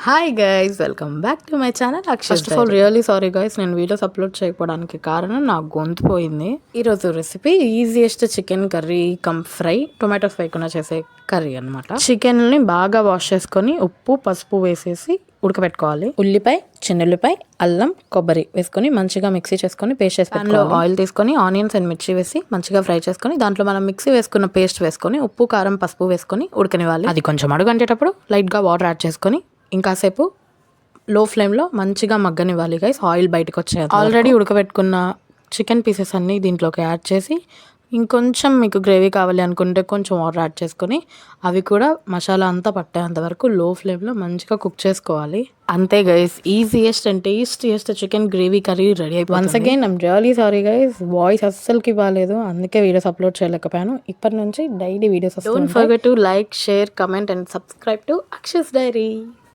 Hi guys, welcome back to my channel Akshay. First of all really sorry guys, నేను videos upload చేయకపోవడానికి కారణం నా గొంతు పోయింది. ఈరోజు recipe easiest chicken curry come fry, tomatoes వేయకుండా చేసే కర్రీ అనమాట. చికెన్ని బాగా వాష్ చేసుకొని ఉప్పు పసుపు వేసేసి ఉడకబెట్టుకోవాలి. ఉల్లిపాయ, చిన్నుల్లిపాయ, అల్లం, కొబ్బరి వేసుకొని మంచిగా మిక్సీ చేసుకొని పేస్ట్ చేసి దానిలో ఆయిల్ తీసుకొని ఆనియన్స్ అండ్ మిర్చి వేసి మంచిగా ఫ్రై చేసుకొని దాంట్లో మనం మిక్సీ వేసుకున్న పేస్ట్ వేసుకొని ఉప్పు కారం పసుపు వేసుకొని ఉడకనివ్వాలి. అది కొంచెం అడుగంటేటప్పుడు లైట్గా వాటర్ యాడ్ చేసుకొని ఇంకాసేపు లో ఫ్లేమ్లో మంచిగా మగ్గనివ్వాలి గైస్, ఆయిల్ బయటకు వచ్చేది. ఆల్రెడీ ఉడకబెట్టుకున్న చికెన్ పీసెస్ అన్నీ దీంట్లోకి యాడ్ చేసి ఇంకొంచెం మీకు గ్రేవీ కావాలి అనుకుంటే కొంచెం వాటర్ యాడ్ చేసుకొని అవి కూడా మసాలా అంతా పట్టేంత వరకు లో ఫ్లేమ్లో మంచిగా కుక్ చేసుకోవాలి. అంతే guys, easiest and tastiest chicken gravy curry ready అయిపోయింది. Once again I'm really sorry guys, voice అస్సలకి ఇవ్వలేదు, అందుకే వీడియోస్ అప్లోడ్ చేయలేకపోయాను. ఇప్పటి నుంచి డైలీ వీడియోస్ వస్తాయి. Don't forget to like, share, comment and subscribe to Akshay's dairy.